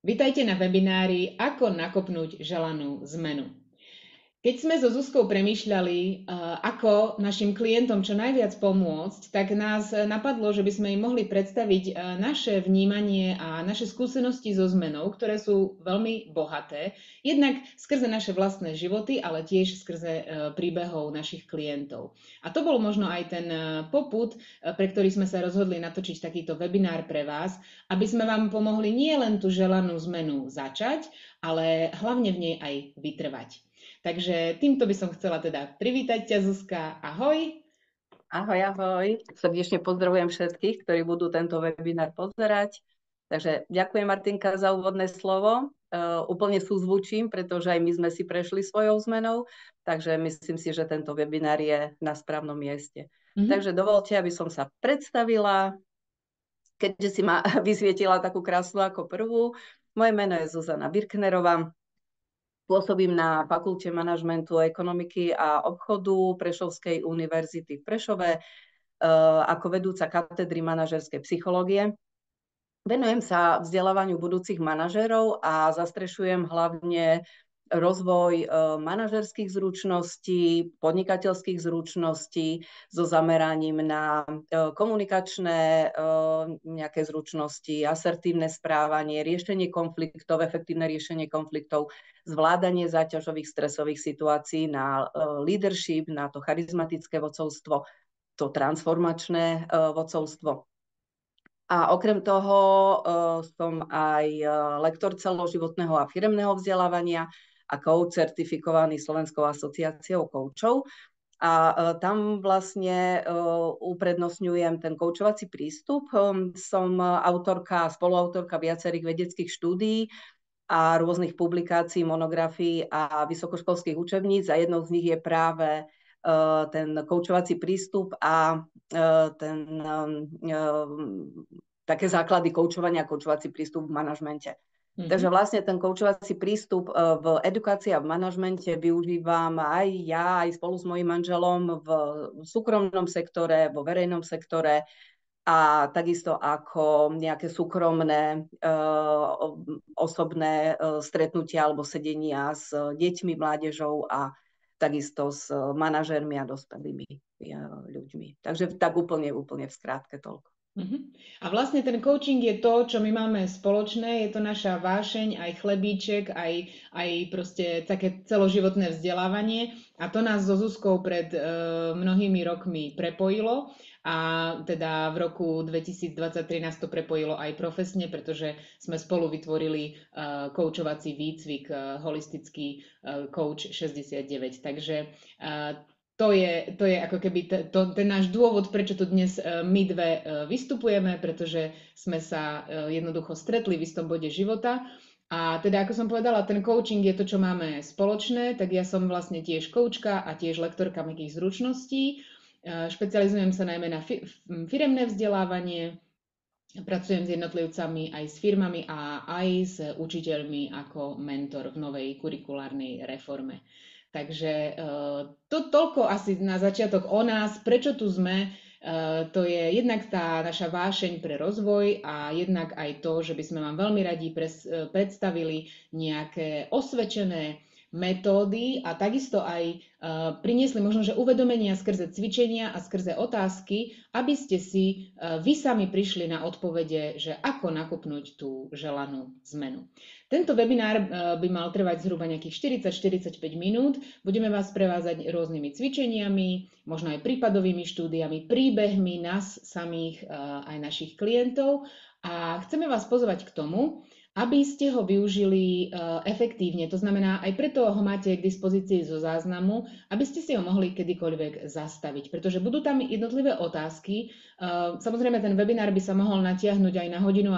Vitajte na webinári Ako nakopnúť želanú zmenu. Keď sme so Zuzkou premýšľali, ako našim klientom čo najviac pomôcť, tak nás napadlo, že by sme im mohli predstaviť naše vnímanie a naše skúsenosti so zmenou, ktoré sú veľmi bohaté, jednak skrze naše vlastné životy, ale tiež skrze príbehov našich klientov. A to bol možno aj ten popud, pre ktorý sme sa rozhodli natočiť takýto webinár pre vás, aby sme vám pomohli nie len tú želanú zmenu začať, ale hlavne v nej aj vytrvať. Takže týmto by som chcela teda privítať ťa, Zuzka. Ahoj. Ahoj, ahoj. Srdečne pozdravujem všetkých, ktorí budú tento webinár pozerať. Takže ďakujem, Martinka, za úvodné slovo. Úplne súzvučím, pretože aj my sme si prešli svojou zmenou, takže myslím si, že tento webinár je na správnom mieste. Takže dovolte, aby som sa predstavila, keďže si ma vysvietila takú krásnu ako prvú. Moje meno je Zuzana Birknerová. Pôsobím na Fakulte manažmentu, ekonomiky a obchodu Prešovskej univerzity v Prešove ako vedúca katedry manažerskej psychológie. Venujem sa vzdelávaniu budúcich manažérov a zastrešujem hlavne rozvoj manažerských zručností, podnikateľských zručností so zameraním na komunikačné nejaké zručnosti, asertívne správanie, riešenie konfliktov, efektívne riešenie konfliktov, zvládanie záťažových stresových situácií, na leadership, na to charizmatické vodcovstvo, to transformačné vodcovstvo. A okrem toho som aj lektor celoživotného a firemného vzdelávania a coach certifikovaný Slovenskou asociáciou koučov. A tam vlastne uprednostňujem ten koučovací prístup. Som autorka, spoluautorka viacerých vedeckých štúdií a rôznych publikácií, monografií a vysokoškolských učebníc. A jednou z nich je práve ten koučovací prístup a také základy koučovania, koučovací prístup v manažmente. Takže vlastne ten koučovací prístup v edukácii a v manažmente využívam aj ja, aj spolu s mojím manželom v súkromnom sektore, vo verejnom sektore a takisto ako nejaké súkromné osobné stretnutia alebo sedenia s deťmi, mládežou a takisto s manažérmi a dospelými ľuďmi. Takže tak úplne v skrátke toľko. A vlastne ten coaching je to, čo my máme spoločné, je to naša vášeň, aj chlebíček, aj proste také celoživotné vzdelávanie a to nás so Zuzkou pred mnohými rokmi prepojilo a teda v roku 2023 nás to prepojilo aj profesne, pretože sme spolu vytvorili coachovací výcvik holistický Coach 69. Takže to je ako keby ten náš dôvod, prečo tu dnes my dve vystupujeme, pretože sme sa jednoducho stretli v istom bode života. A teda, ako som povedala, ten coaching je to, čo máme spoločné, tak ja som vlastne tiež koučka a tiež lektorka mäkkých zručností. Špecializujem sa najmä na firemné vzdelávanie, pracujem s jednotlivcami aj s firmami a aj s učiteľmi ako mentor v novej kurikulárnej reforme. Takže to toľko asi na začiatok o nás, prečo tu sme. To je jednak tá naša vášeň pre rozvoj a jednak aj to, že by sme vám veľmi radi predstavili nejaké osvedčené metódy a takisto aj priniesli možno, že uvedomenia skrze cvičenia a skrze otázky, aby ste si vy sami prišli na odpovede, že ako nakopnúť tú želanú zmenu. Tento webinár by mal trvať zhruba nejakých 40-45 minút. Budeme vás prevázať rôznymi cvičeniami, možno aj prípadovými štúdiami, príbehmi nás samých, aj našich klientov. A chceme vás pozvať k tomu, aby ste ho využili efektívne. To znamená, aj preto ho máte k dispozícii zo záznamu, aby ste si ho mohli kedykoľvek zastaviť, pretože budú tam jednotlivé otázky. Samozrejme, ten webinár by sa mohol natiahnuť aj na 1,5 hodiny,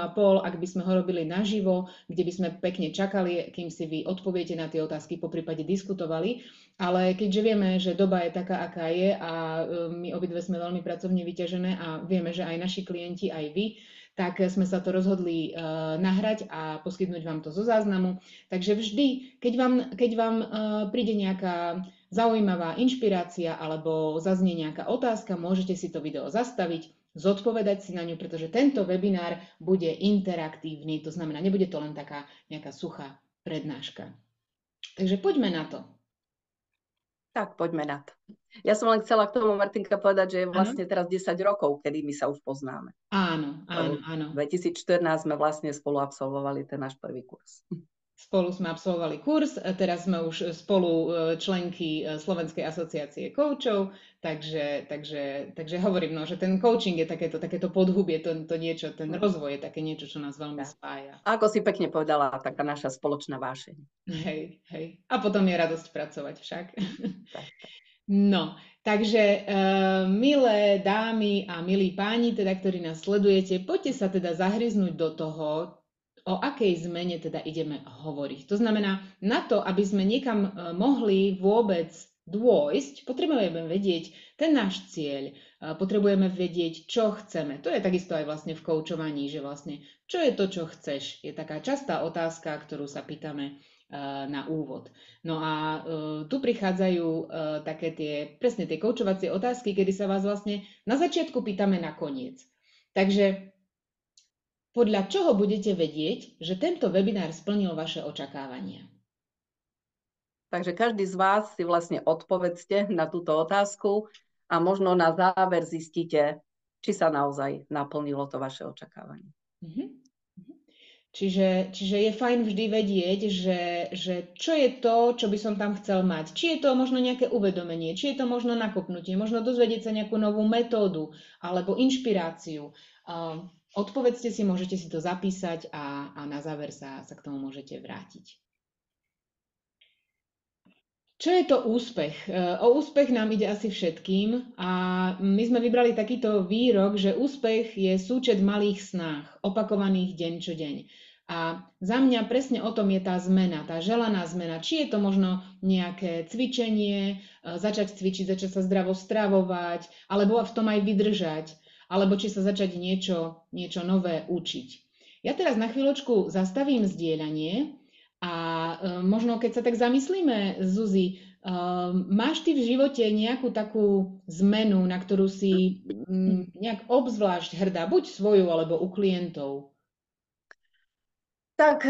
ak by sme ho robili naživo, kde by sme pekne čakali, kým si vy odpoviete na tie otázky, poprípade diskutovali. Ale keďže vieme, že doba je taká, aká je a my obidve sme veľmi pracovne vyťažené a vieme, že aj naši klienti, aj vy, tak sme sa to rozhodli nahrať a poskytnúť vám to zo záznamu. Takže vždy, keď vám príde nejaká zaujímavá inšpirácia alebo zaznie nejaká otázka, môžete si to video zastaviť zodpovedať si na ňu, pretože tento webinár bude interaktívny, to znamená, nebude to len taká nejaká suchá prednáška. Takže poďme na to. Tak, poďme na to. Ja som len chcela k tomu, Martinka, povedať, že je Áno? vlastne teraz 10 rokov, kedy my sa už poznáme. Áno, áno, V áno. 2014 sme vlastne spolu absolvovali ten náš prvý kurz. Spolu sme absolvovali kurz, a teraz sme už spolu členky Slovenskej asociácie koučov, takže hovorím, no, že ten coaching je takéto podhubie, to niečo, ten rozvoj je také niečo, čo nás veľmi spája. A ako si pekne povedala, taká naša spoločná vášeň. Hej, hej. A potom je radosť pracovať však. Tak. No, takže milé dámy a milí páni, teda, ktorí nás sledujete, poďte sa teda zahryznúť do toho, o akej zmene teda ideme hovoriť. To znamená, na to, aby sme niekam mohli vôbec dôjsť, potrebujeme vedieť ten náš cieľ, potrebujeme vedieť, čo chceme. To je takisto aj vlastne v koučovaní, že vlastne, čo je to, čo chceš? Je taká častá otázka, ktorú sa pýtame na úvod. No a tu prichádzajú presne tie koučovacie otázky, kedy sa vás vlastne na začiatku pýtame na koniec. Takže podľa čoho budete vedieť, že tento webinár splnil vaše očakávania? Takže každý z vás si vlastne odpovedzte na túto otázku a možno na záver zistíte, či sa naozaj naplnilo to vaše očakávanie. Čiže je fajn vždy vedieť, že čo je to, čo by som tam chcel mať. Či je to možno nejaké uvedomenie, či je to možno nakopnutie, možno dozvedieť sa nejakú novú metódu alebo inšpiráciu. Odpovedzte si, môžete si to zapísať a na záver sa k tomu môžete vrátiť. Čo je to úspech? O úspech nám ide asi všetkým a my sme vybrali takýto výrok, že úspech je súčet malých snách, opakovaných deň čo deň. A za mňa presne o tom je tá zmena, tá želaná zmena. Či je to možno nejaké cvičenie, začať cvičiť, začať sa zdravo stravovať, alebo v tom aj vydržať, alebo či sa začať niečo nové učiť. Ja teraz na chvíľočku zastavím zdieľanie a možno keď sa tak zamyslíme, Zuzi, máš ty v živote nejakú takú zmenu, na ktorú si nejak obzvlášť hrdá, buď svoju, alebo u klientov? Tak,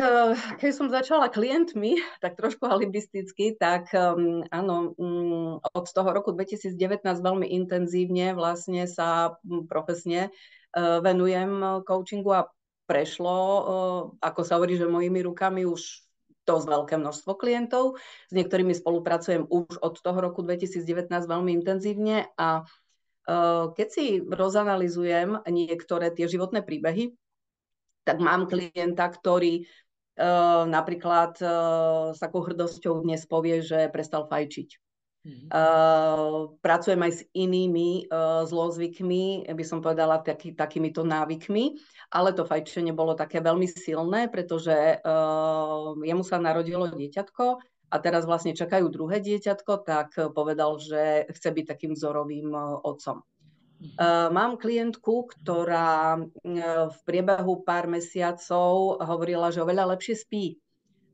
keď som začala klientmi, tak trošku alibisticky, tak áno, od toho roku 2019 veľmi intenzívne vlastne sa profesne venujem coachingu a prešlo, ako sa hovorí, že mojimi rukami už dosť veľké množstvo klientov. S niektorými spolupracujem už od toho roku 2019 veľmi intenzívne a keď si rozanalizujem niektoré tie životné príbehy, tak mám klienta, ktorý napríklad s takou hrdosťou dnes povie, že prestal fajčiť. Pracujem aj s inými zlozvykmi, by som povedala takýmito návykmi, ale to fajčenie bolo také veľmi silné, pretože jemu sa narodilo dieťatko a teraz vlastne čakajú druhé dieťatko, tak povedal, že chce byť takým vzorovým otcom. Mám klientku, ktorá v priebehu pár mesiacov hovorila, že oveľa lepšie spí.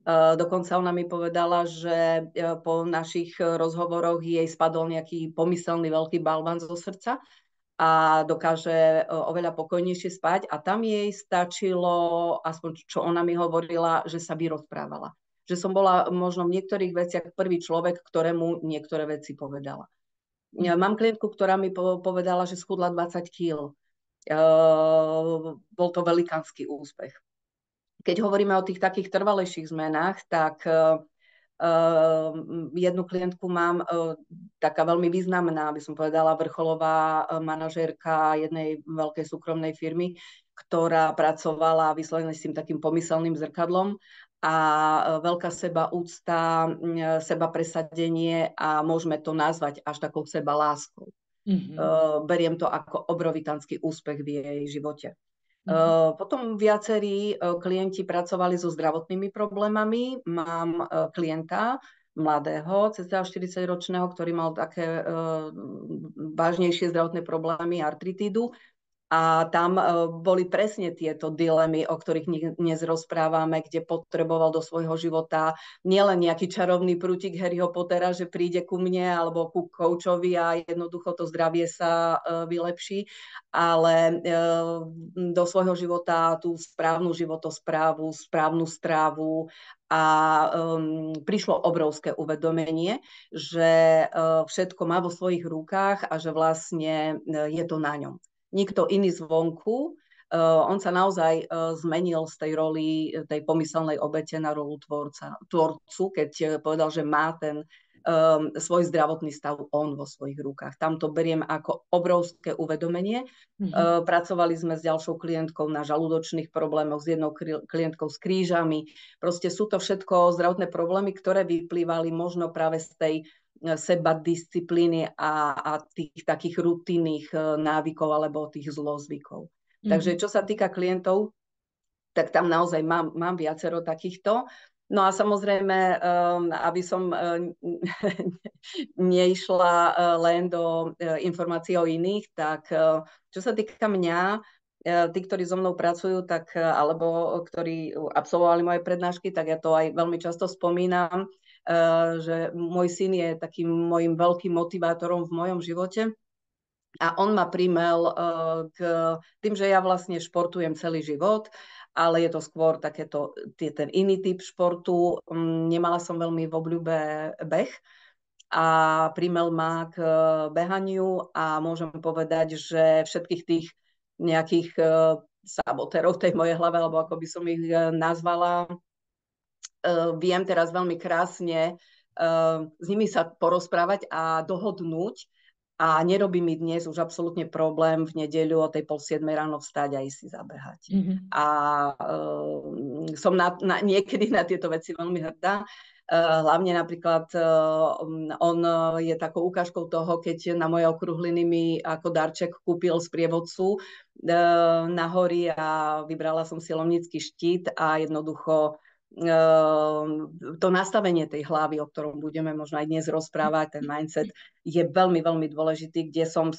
Dokonca ona mi povedala, že po našich rozhovoroch jej spadol nejaký pomyselný veľký balvan zo srdca a dokáže oveľa pokojnejšie spať a tam jej stačilo, aspoň čo ona mi hovorila, že sa vyrozprávala. Že som bola možno v niektorých veciach prvý človek, ktorému niektoré veci povedala. Mám klientku, ktorá mi povedala, že schudla 20 kg. Bol to velikánsky úspech. Keď hovoríme o tých takých trvalejších zmenách, tak jednu klientku mám, taká veľmi významná, by som povedala, vrcholová manažérka jednej veľkej súkromnej firmy, ktorá pracovala vyslovene s tým takým pomyselným zrkadlom a veľká sebaúcta, sebapresadenie a môžeme to nazvať až takou sebaláskou. Beriem to ako obrovitánsky úspech v jej živote. Potom viacerí klienti pracovali so zdravotnými problémami. Mám klienta mladého, cca 40-ročného, ktorý mal také vážnejšie zdravotné problémy, artritídu. A tam boli presne tieto dilemy, o ktorých dnes rozprávame, kde potreboval do svojho života nielen nejaký čarovný prútik Harryho Pottera, že príde ku mne alebo ku koučovi a jednoducho to zdravie sa vylepší, ale do svojho života tú správnu životosprávu, správnu strávu a prišlo obrovské uvedomenie, že všetko má vo svojich rukách a že vlastne je to na ňom. Nikto iný zvonku. On sa naozaj zmenil z tej roli, tej pomyselnej obete na rolu tvorcu, keď povedal, že má ten svoj zdravotný stav on vo svojich rukách. Tam to beriem ako obrovské uvedomenie. Pracovali sme s ďalšou klientkou na žalúdočných problémoch, s jednou klientkou s krížami. Proste sú to všetko zdravotné problémy, ktoré vyplývali možno práve z tej seba disciplíny a tých takých rutinných návykov alebo tých zlozvykov. Takže čo sa týka klientov, tak tam naozaj mám viacero takýchto. No a samozrejme, aby som neišla len do informácií o iných, tak čo sa týka mňa, tí, ktorí so mnou pracujú, tak, alebo ktorí absolvovali moje prednášky, tak ja to aj veľmi často spomínam, že môj syn je takým môjim veľkým motivátorom v mojom živote a on ma primel k tým, že ja vlastne športujem celý život, ale je to skôr ten iný typ športu. Nemala som veľmi v obľúbe beh a primel ma k behaniu a môžem povedať, že všetkých tých nejakých sabotérov v tej mojej hlave, alebo ako by som ich nazvala, viem teraz veľmi krásne s nimi sa porozprávať a dohodnúť a nerobí mi dnes už absolútne problém v nedeľu o tej 6:30 ráno vstať a ísť si zabehať. A som niekedy na tieto veci veľmi hrdá. Hlavne napríklad on je takou ukážkou toho, keď na moje okrúhliny mi ako darček kúpil sprievodcu na hory a vybrala som si lomnický štít a jednoducho to nastavenie tej hlavy, o ktorom budeme možno aj dnes rozprávať, ten mindset je veľmi, veľmi dôležitý, kde som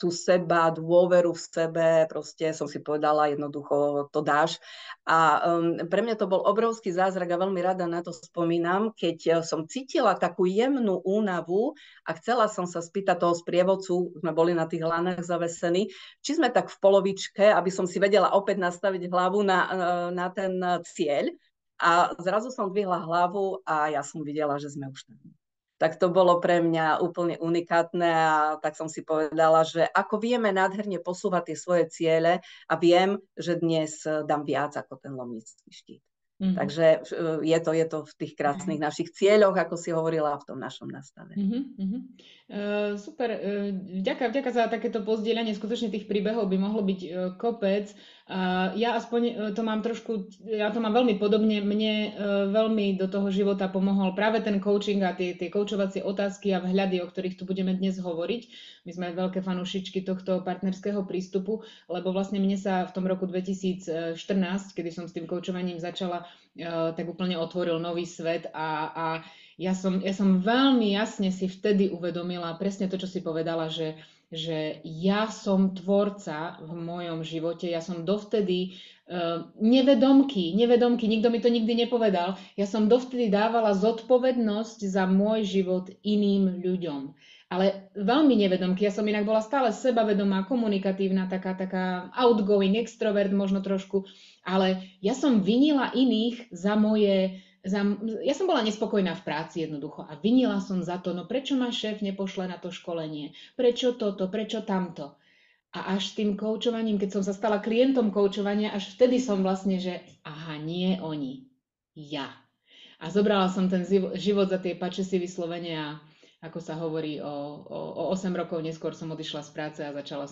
tú seba, dôveru v sebe, proste som si povedala, jednoducho to dáš. A pre mňa to bol obrovský zázrak a veľmi rada na to spomínam, keď som cítila takú jemnú únavu a chcela som sa spýtať toho sprievodcu, sme boli na tých lanách zavesení, či sme tak v polovičke, aby som si vedela opäť nastaviť hlavu na ten cieľ. A zrazu som dvihla hlavu a ja som videla, že sme už tam. Tak to bolo pre mňa úplne unikátne a tak som si povedala, že ako vieme nádherne posúvať tie svoje ciele a viem, že dnes dám viac ako ten lomnický štít. Takže je to v tých krásnych našich cieľoch, ako si hovorila, v tom našom nastavení. Super. Vďaka za takéto pozdieľanie. Skutočne tých príbehov by mohlo byť kopec. Ja aspoň to mám ja to mám veľmi podobne. Mne veľmi do toho života pomohol práve ten coaching a tie coachovacie otázky a vhľady, o ktorých tu budeme dnes hovoriť. My sme veľké fanúšičky tohto partnerského prístupu, lebo vlastne mne sa v tom roku 2014, kedy som s tým coachovaním začala, tak úplne otvoril nový svet a ja som veľmi jasne si vtedy uvedomila presne to, čo si povedala, že ja som tvorca v mojom živote, ja som dovtedy nevedomky, nikto mi to nikdy nepovedal, ja som dovtedy dávala zodpovednosť za môj život iným ľuďom. Ale veľmi nevedomky, ja som inak bola stále sebavedomá, komunikatívna, taká outgoing, extrovert možno trošku, ale ja som vinila iných ja som bola nespokojná v práci jednoducho a vinila som za to, no prečo ma šéf nepošle na to školenie, prečo toto, prečo tamto. A až tým koučovaním, keď som sa stala klientom koučovania, až vtedy som vlastne, že aha, nie oni, ja. A zobrala som ten život za tie pačesy vyslovene a ako sa hovorí, o 8 rokov neskôr som odišla z práce a začala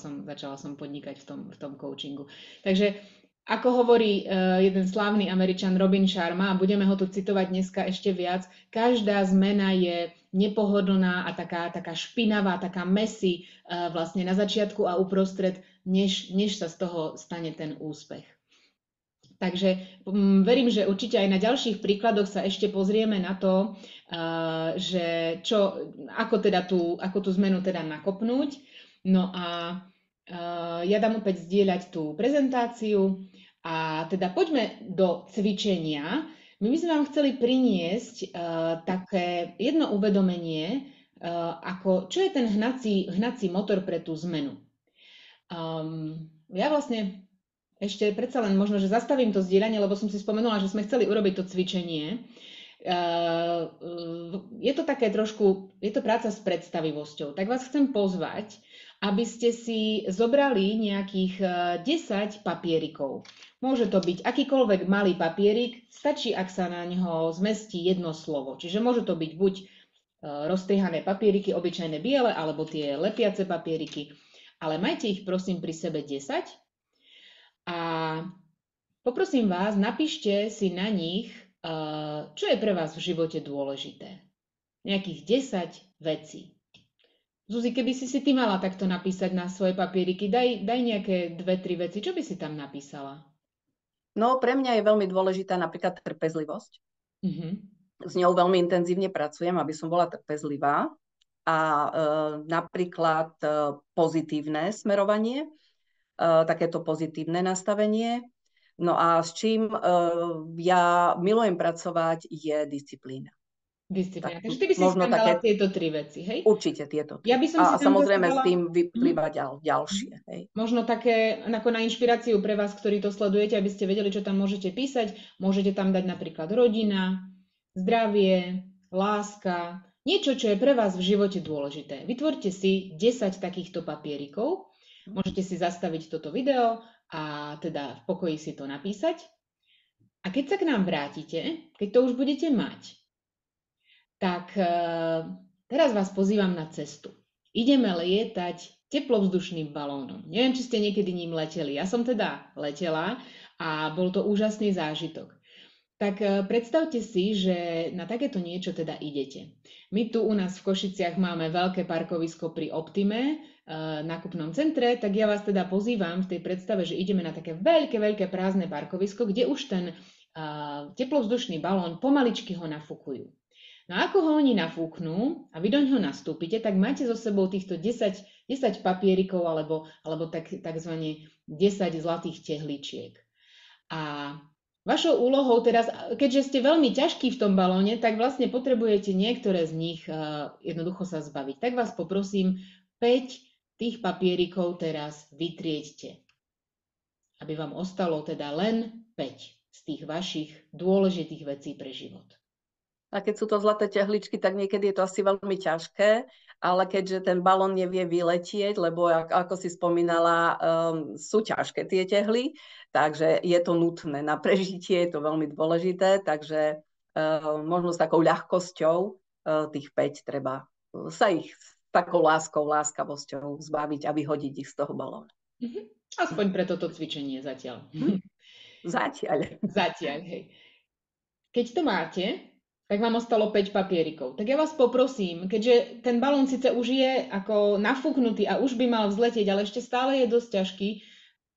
som podnikať v tom coachingu. Takže ako hovorí jeden slávny Američan Robin Sharma, a budeme ho tu citovať dneska ešte viac, každá zmena je nepohodlná a taká špinavá, taká messy vlastne na začiatku a uprostred, než sa z toho stane ten úspech. Takže verím, že určite aj na ďalších príkladoch sa ešte pozrieme na to, že ako tú zmenu teda nakopnúť. No a Ja dám opäť zdieľať tú prezentáciu a teda poďme do cvičenia. My by sme vám chceli priniesť také jedno uvedomenie, čo je ten hnací motor pre tú zmenu. Ja vlastne ešte predsa len možno, že zastavím to zdieľanie, lebo som si spomenula, že sme chceli urobiť to cvičenie. Je to také trošku, je to práca s predstavivosťou. Tak vás chcem pozvať, aby ste si zobrali nejakých 10 papierikov. Môže to byť akýkoľvek malý papierik, stačí, ak sa na neho zmestí jedno slovo. Čiže môže to byť buď roztrihané papieriky, obyčajné biele, alebo tie lepiace papieriky. Ale majte ich prosím pri sebe 10 a poprosím vás, napíšte si na nich, čo je pre vás v živote dôležité. Nejakých 10 vecí. Zuzi, keby si ty mala takto napísať na svoje papieriky, daj nejaké 2-3 veci. Čo by si tam napísala? No, pre mňa je veľmi dôležitá napríklad trpezlivosť. S ňou veľmi intenzívne pracujem, aby som bola trpezlivá. A napríklad pozitívne smerovanie, takéto pozitívne nastavenie. No a s čím ja milujem pracovať, je disciplína. Disciplína. Takže ty by si tam dala tieto 3 veci, hej? Určite tieto 3. Ja by som si tam samozrejme dala... s tým vyplýva ďalšie. Hej. Možno také ako na inšpiráciu pre vás, ktorí to sledujete, aby ste vedeli, čo tam môžete písať. Môžete tam dať napríklad rodina, zdravie, láska, niečo, čo je pre vás v živote dôležité. Vytvorte si 10 takýchto papierikov. Môžete si zastaviť toto video a teda v pokoji si to napísať. A keď sa k nám vrátite, keď to už budete mať, tak teraz vás pozývam na cestu. Ideme lietať teplovzdušným balónom. Neviem, či ste niekedy ním leteli. Ja som teda letela a bol to úžasný zážitok. Tak predstavte si, že na takéto niečo teda idete. My tu u nás v Košiciach máme veľké parkovisko pri Optime, nákupnom centre, tak ja vás teda pozývam v tej predstave, že ideme na také veľké prázdne parkovisko, kde už ten teplovzdušný balón pomaličky ho nafúkujú. No a ako ho oni nafúknú a vy do ňoho nastúpite, tak máte so sebou týchto 10 papierikov alebo takzvané 10 zlatých tehličiek. A vašou úlohou teraz, keďže ste veľmi ťažkí v tom balóne, tak vlastne potrebujete niektoré z nich jednoducho sa zbaviť. Tak vás poprosím, 5 tých papierikov teraz vytrieďte, aby vám ostalo teda len 5 z tých vašich dôležitých vecí pre život. A keď sú to zlaté tehličky, tak niekedy je to asi veľmi ťažké, ale keďže ten balón nevie vyletieť, lebo ako si spomínala, sú ťažké tie tehly, takže je to nutné na prežitie, je to veľmi dôležité, takže možno s takou ľahkosťou tých 5 treba sa ich s takou láskavosťou zbaviť a vyhodiť ich z toho balóna. Aspoň pre toto cvičenie zatiaľ. Zatiaľ, hej. Keď to máte, tak vám ostalo 5 papierikov. Tak ja vás poprosím, keďže ten balón síce už je ako nafúknutý a už by mal vzletieť, ale ešte stále je dosť ťažký,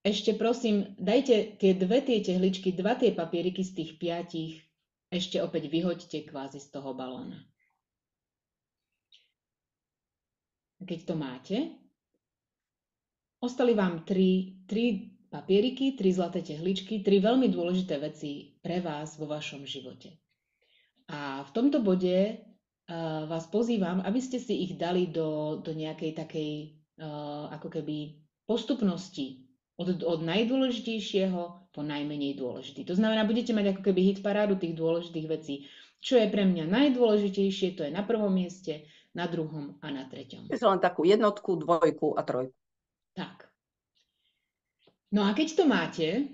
ešte prosím, dajte tie 2 tehličky, 2 tie papieriky z tých 5, ešte opäť vyhoďte kvázi z toho balóna. Keď to máte, ostali vám 3 papieriky, 3 zlaté tehličky, 3 veľmi dôležité veci pre vás vo vašom živote. A v tomto bode vás pozývam, aby ste si ich dali do nejakej takej ako keby postupnosti od najdôležitejšieho po najmenej dôležitý. To znamená, budete mať ako keby hit parádu tých dôležitých vecí. Čo je pre mňa najdôležitejšie, to je na prvom mieste, na druhom a na treťom. Je len takú 1, 2 a 3. Tak. No a keď to máte,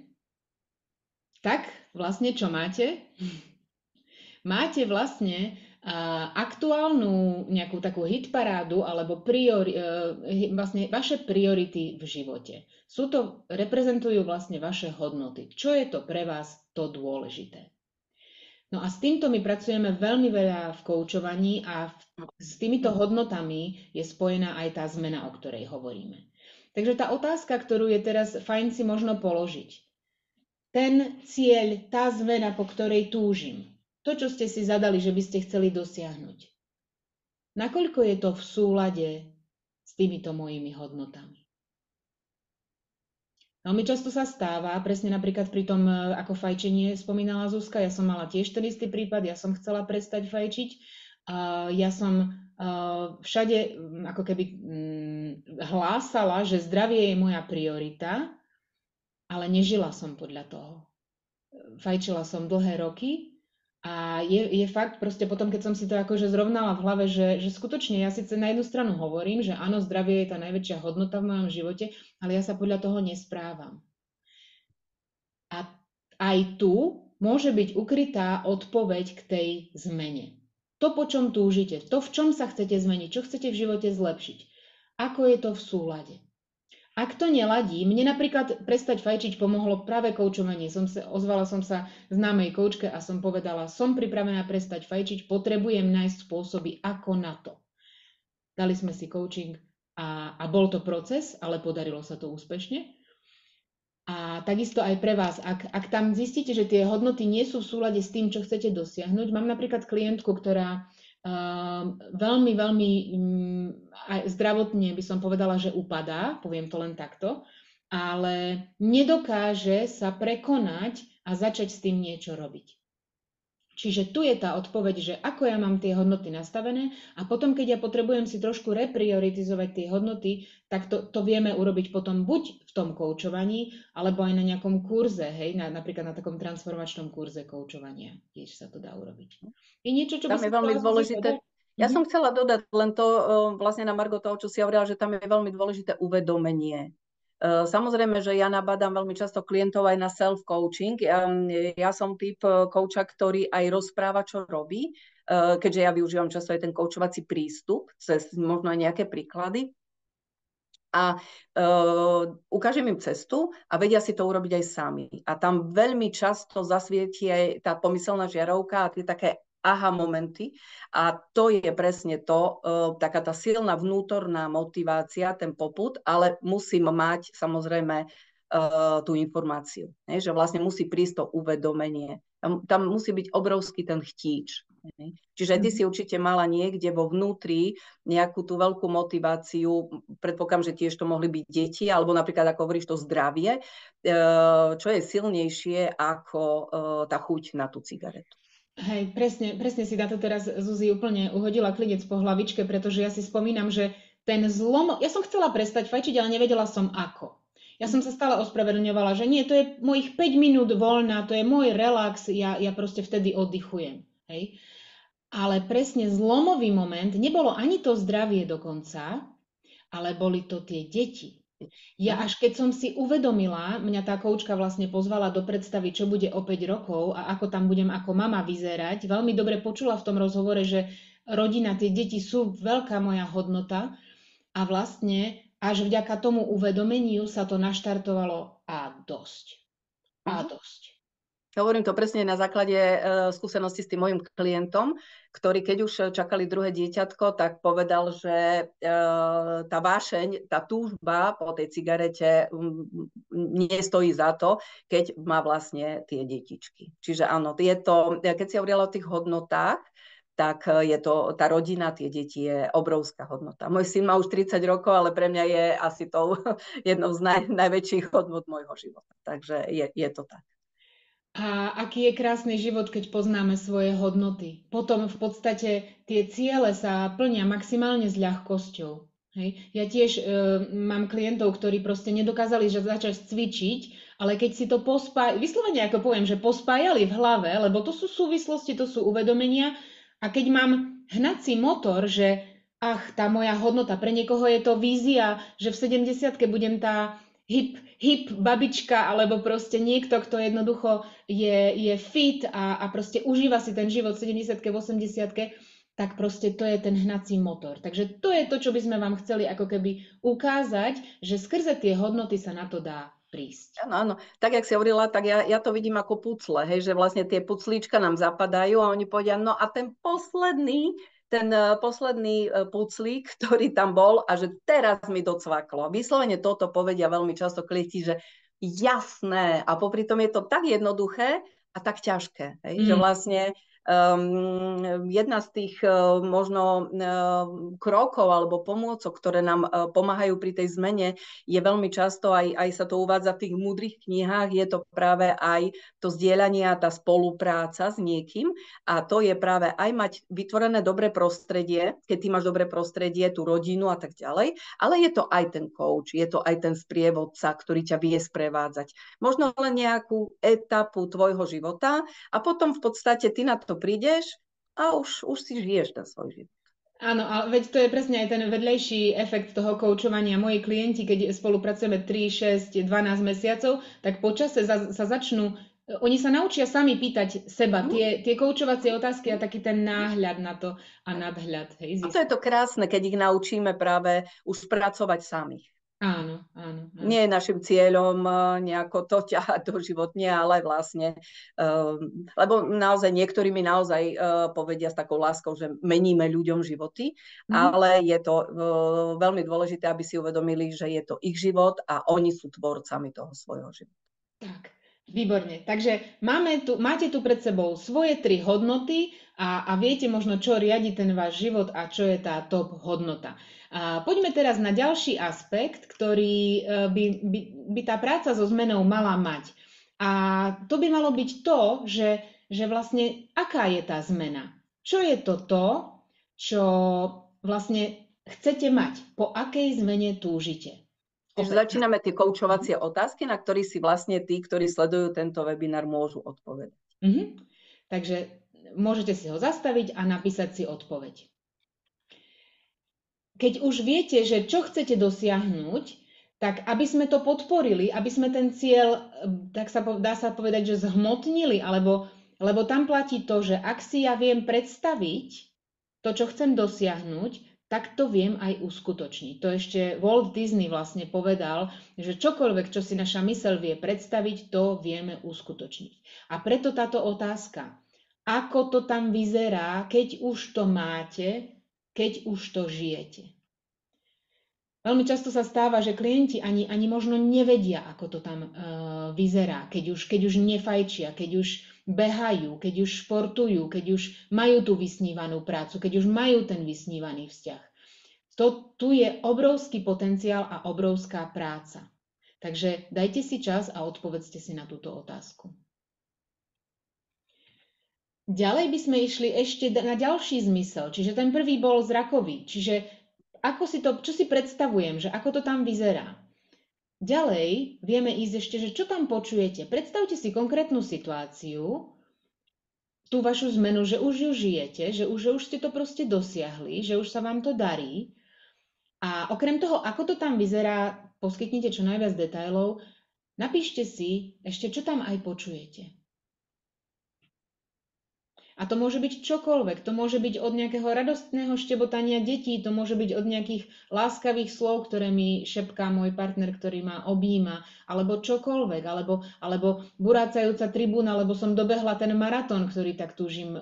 tak vlastne čo máte? Máte vlastne aktuálnu nejakú takú hitparádu alebo vlastne vaše priority v živote. Reprezentujú vlastne vaše hodnoty. Čo je to pre vás to dôležité? No a s týmto my pracujeme veľmi veľa v koučovaní a s týmito hodnotami je spojená aj tá zmena, o ktorej hovoríme. Takže tá otázka, ktorú je teraz fajn si možno položiť. Ten cieľ, tá zmena, po ktorej túžim, to, čo ste si zadali, že by ste chceli dosiahnuť. Nakoľko je to v súlade s týmito mojimi hodnotami? Veľmi často sa stáva, presne napríklad pri tom, ako fajčenie spomínala Zuzka, ja som mala tiež ten istý prípad, ja som chcela prestať fajčiť. Ja som všade ako keby hlásala, že zdravie je moja priorita, ale nežila som podľa toho. Fajčila som dlhé roky a je fakt, proste potom, keď som si to akože zrovnala v hlave, že skutočne ja síce na jednu stranu hovorím, že áno, zdravie je tá najväčšia hodnota v mojom živote, ale ja sa podľa toho nesprávam. A aj tu môže byť ukrytá odpoveď k tej zmene. To, po čom túžite, to, v čom sa chcete zmeniť, čo chcete v živote zlepšiť. Ako je to v súlade. Ak to neladí, mne napríklad prestať fajčiť pomohlo práve koučovanie. Ozvala som sa známej koučke a som povedala, som pripravená prestať fajčiť, potrebujem nájsť spôsoby, ako na to. Dali sme si coaching a bol to proces, ale podarilo sa to úspešne. A takisto aj pre vás, ak tam zistíte, že tie hodnoty nie sú v súlade s tým, čo chcete dosiahnuť. Mám napríklad klientku, ktorá veľmi, veľmi zdravotne by som povedala, že upadá, poviem to len takto, ale nedokáže sa prekonať a začať s tým niečo robiť. Čiže tu je tá odpoveď, že ako ja mám tie hodnoty nastavené a potom, keď ja potrebujem si trošku reprioritizovať tie hodnoty, tak to vieme urobiť potom buď v tom koučovaní, alebo aj na nejakom kurze, hej, napríklad na takom transformačnom kurze koučovania. Tiež sa to dá urobiť. Je niečo, čo by Tam je veľmi dôležité. Ja som chcela dodať len to, vlastne na margo toho, čo si hovorila, že tam je veľmi dôležité uvedomenie. Samozrejme, že ja nabádam veľmi často klientov aj na self-coaching. Ja som typ kouča, ktorý aj rozpráva, čo robí, keďže ja využívam často aj ten koučovací prístup, cez možno aj nejaké príklady. A ukážem im cestu a vedia si to urobiť aj sami. A tam veľmi často zasvieti aj tá pomyselná žiarovka a tie také aha momenty a to je presne to, taká tá silná vnútorná motivácia, ten popud, ale musím mať samozrejme tú informáciu, že vlastne musí prísť to uvedomenie. Tam musí byť obrovský ten chtíč. Čiže ty si určite mala niekde vo vnútri nejakú tú veľkú motiváciu, predpokladám, že tiež to mohli byť deti, alebo napríklad, ako hovoríš, to zdravie, čo je silnejšie ako tá chuť na tú cigaretu. Hej, presne si na to teraz Zuzi úplne uhodila klinec po hlavičke, pretože ja si spomínam, že ten zlom, ja som chcela prestať fajčiť, ale nevedela som ako. Ja som sa stále ospravedlňovala, že nie, to je mojich 5 minút voľna, to je môj relax, ja proste vtedy oddychujem. Hej. Ale presne zlomový moment, nebolo ani to zdravie dokonca, ale boli to tie deti. Ja až keď som si uvedomila, mňa tá koučka vlastne pozvala do predstavy, čo bude o 5 rokov a ako tam budem ako mama vyzerať. Veľmi dobre počula v tom rozhovore, že rodina, tie deti sú veľká moja hodnota a vlastne až vďaka tomu uvedomeniu sa to naštartovalo a dosť. A dosť. Hovorím to presne na základe skúsenosti s tým mojim klientom, ktorý keď už čakali druhé dieťatko, tak povedal, že tá vášeň, tá túžba po tej cigarete nestojí za to, keď má vlastne tie detičky. Čiže áno, keď si hovorila o tých hodnotách, tak je to, tá rodina, tie deti je obrovská hodnota. Môj syn má už 30 rokov, ale pre mňa je asi tou jednou z najväčších hodnot môjho života. Takže je to tak. A aký je krásny život, keď poznáme svoje hodnoty. Potom v podstate tie ciele sa plnia maximálne s ľahkosťou. Hej. Ja tiež mám klientov, ktorí proste nedokázali začať cvičiť, ale keď si to vyslovene ako poviem, že pospájali v hlave, lebo to sú súvislosti, to sú uvedomenia a keď mám hnací motor, že tá moja hodnota, pre niekoho je to vízia, že v 70-ke budem tá hip babička, alebo proste niekto, kto jednoducho je fit a proste užíva si ten život v 70-ke, v 80-ke, tak proste to je ten hnací motor. Takže to je to, čo by sme vám chceli ako keby ukázať, že skrze tie hodnoty sa na to dá prísť. Áno. Tak, jak si hovorila, tak ja to vidím ako pucle, hej, že vlastne tie puclíčka nám zapadajú a oni povedia, no a ten posledný puclík, ktorý tam bol a že teraz mi docvaklo. Vyslovene toto povedia veľmi často klienti, že jasné a popri tom je to tak jednoduché a tak ťažké, hej, že vlastne Jedna z tých možno krokov alebo pomôcok, ktoré nám pomáhajú pri tej zmene, je veľmi často, aj sa to uvádza v tých múdrych knihách, je to práve aj to zdieľanie a tá spolupráca s niekým. A to je práve aj mať vytvorené dobré prostredie, keď ty máš dobré prostredie, tú rodinu a tak ďalej, ale je to aj ten coach, je to aj ten sprievodca, ktorý ťa vie sprevádzať. Možno len nejakú etapu tvojho života a potom v podstate ty na to prídeš a už si žiješ ten svoj život. Áno, ale veď to je presne aj ten vedlejší efekt toho koučovania. Moji klienti, keď spolupracujeme 3, 6, 12 mesiacov, tak počase sa začnú, oni sa naučia sami pýtať seba tie koučovacie otázky a taký ten náhľad na to a nadhľad. Hej, a to je to krásne, keď ich naučíme práve už spracovať samých. Áno, áno. Nie je našim cieľom nejako to ťahať do životne, ale vlastne, lebo naozaj niektorí mi naozaj povedia s takou láskou, že meníme ľuďom životy, ale je to veľmi dôležité, aby si uvedomili, že je to ich život a oni sú tvorcami toho svojho života. Tak, výborne. Takže máte tu pred sebou svoje 3 hodnoty a viete možno, čo riadi ten váš život a čo je tá top hodnota. A poďme teraz na ďalší aspekt, ktorý by tá práca so zmenou mala mať. A to by malo byť to, že vlastne aká je tá zmena? Čo je to, čo vlastne chcete mať? Po akej zmene túžite? Takže začíname tie koučovacie otázky, na ktorých si vlastne tí, ktorí sledujú tento webinár, môžu odpovedať. Takže môžete si ho zastaviť a napísať si odpoveď. Keď už viete, že čo chcete dosiahnuť, tak aby sme to podporili, aby sme ten cieľ, tak dá sa povedať, že zhmotnili, lebo tam platí to, že ak si ja viem predstaviť to, čo chcem dosiahnuť, tak to viem aj uskutočniť. To ešte Walt Disney vlastne povedal, že čokoľvek, čo si naša myseľ vie predstaviť, to vieme uskutočniť. A preto táto otázka, ako to tam vyzerá, keď už to máte, keď už to žijete. Veľmi často sa stáva, že klienti ani možno nevedia, ako to tam vyzerá, keď už nefajčia, keď už behajú, keď už športujú, keď už majú tú vysnívanú prácu, keď už majú ten vysnívaný vzťah. Tu je obrovský potenciál a obrovská práca. Takže dajte si čas a odpovedzte si na túto otázku. Ďalej by sme išli ešte na ďalší zmysel, čiže ten prvý bol zrakový, čiže čo si predstavujem, že ako to tam vyzerá. Ďalej vieme ísť ešte, že čo tam počujete. Predstavte si konkrétnu situáciu, tú vašu zmenu, že už ju žijete, že už ste to proste dosiahli, že už sa vám to darí. A okrem toho, ako to tam vyzerá, poskytnite čo najviac detailov, napíšte si ešte, čo tam aj počujete. A to môže byť čokoľvek. To môže byť od nejakého radostného štebotania detí, to môže byť od nejakých láskavých slov, ktoré mi šepká môj partner, ktorý ma objíma, alebo čokoľvek, alebo burácajúca tribúna, lebo som dobehla ten maratón, ktorý tak túžim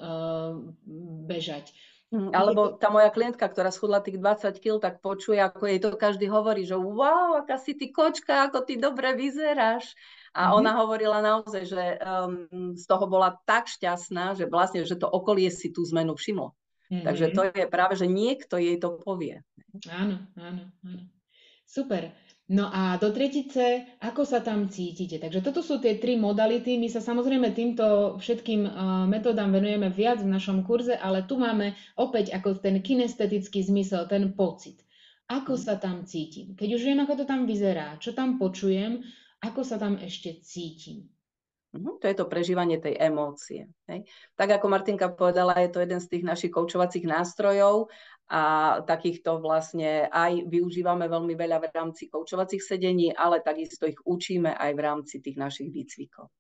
bežať. Alebo tá moja klientka, ktorá schudla tých 20 kg, tak počuje, ako jej to každý hovorí, že wow, aká si ty kočka, ako ty dobre vyzeráš. A ona hovorila naozaj, že z toho bola tak šťastná, že vlastne, že to okolie si tú zmenu všimlo. Takže to je práve, že niekto jej to povie. Áno. Super. No a do tretice, ako sa tam cítite? Takže toto sú tie 3 modality. My sa samozrejme týmto všetkým metódam venujeme viac v našom kurze, ale tu máme opäť ako ten kinestetický zmysel, ten pocit. Ako sa tam cítim? Keď už viem, ako to tam vyzerá, čo tam počujem, ako sa tam ešte cítim? To je to prežívanie tej emócie. Hej. Tak ako Martinka povedala, je to jeden z tých našich koučovacích nástrojov a takýchto vlastne aj využívame veľmi veľa v rámci koučovacích sedení, ale takisto ich učíme aj v rámci tých našich výcvikov.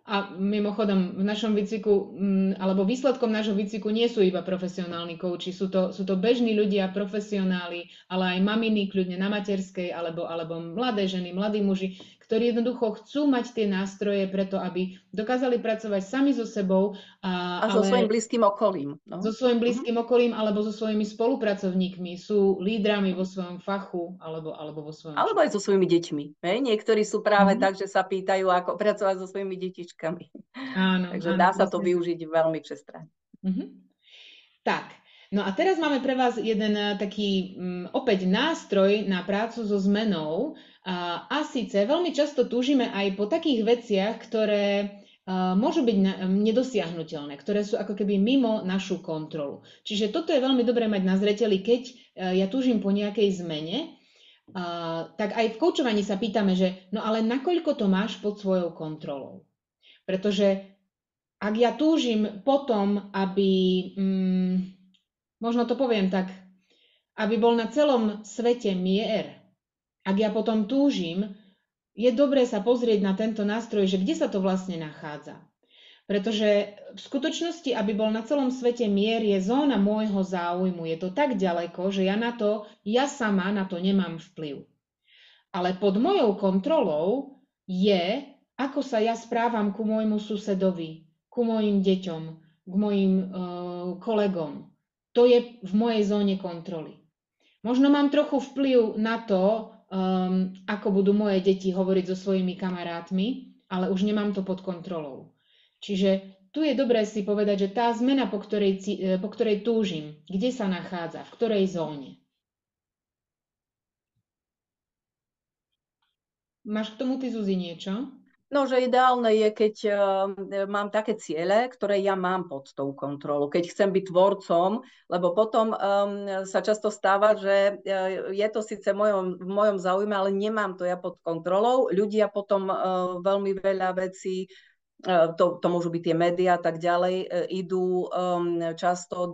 A mimochodom, v našom výcviku, alebo výsledkom nášho výcviku nie sú iba profesionálni kouči, sú to bežní ľudia, profesionáli, ale aj maminy, kľudne na materskej, alebo mladé ženy, mladí muži, ktorí jednoducho chcú mať tie nástroje preto, aby dokázali pracovať sami so sebou, A so svojím blízkym okolím. No. So svojím blízkym okolím alebo so svojimi spolupracovníkmi, sú lídrami vo svojom fachu alebo vo svojom Alebo aj so svojimi deťmi. Niektorí sú práve tak, že sa pýtajú, ako pracovať so svojimi detičkami. Áno, Takže dá sa to využiť veľmi všestranne. Tak, no a teraz máme pre vás jeden taký opäť nástroj na prácu so zmenou. A síce veľmi často túžime aj po takých veciach, ktoré môžu byť nedosiahnuteľné, ktoré sú ako keby mimo našu kontrolu. Čiže toto je veľmi dobré mať na zreteli, keď ja túžim po nejakej zmene, tak aj v koučovaní sa pýtame, že no ale nakoľko to máš pod svojou kontrolou? Pretože ak ja túžim potom, aby, možno to poviem tak, aby bol na celom svete mier, ak ja potom túžim, je dobré sa pozrieť na tento nástroj, že kde sa to vlastne nachádza. Pretože v skutočnosti, aby bol na celom svete mier, je zóna môjho záujmu. Je to tak ďaleko, že ja sama na to nemám vplyv. Ale pod mojou kontrolou je, ako sa ja správam ku môjmu susedovi, ku mojim deťom, k mojim kolegom. To je v mojej zóne kontroly. Možno mám trochu vplyv na to, ako budú moje deti hovoriť so svojimi kamarátmi, ale už nemám to pod kontrolou. Čiže tu je dobré si povedať, že tá zmena, po ktorej túžim, kde sa nachádza, v ktorej zóne. Máš k tomu ty, Zuzi, niečo? No, že ideálne je, keď mám také ciele, ktoré ja mám pod tou kontrolou, keď chcem byť tvorcom, lebo potom sa často stáva, že je to síce v mojom záujme, ale nemám to ja pod kontrolou. Ľudia potom veľmi veľa vecí, to môžu byť tie médiá a tak ďalej, idú často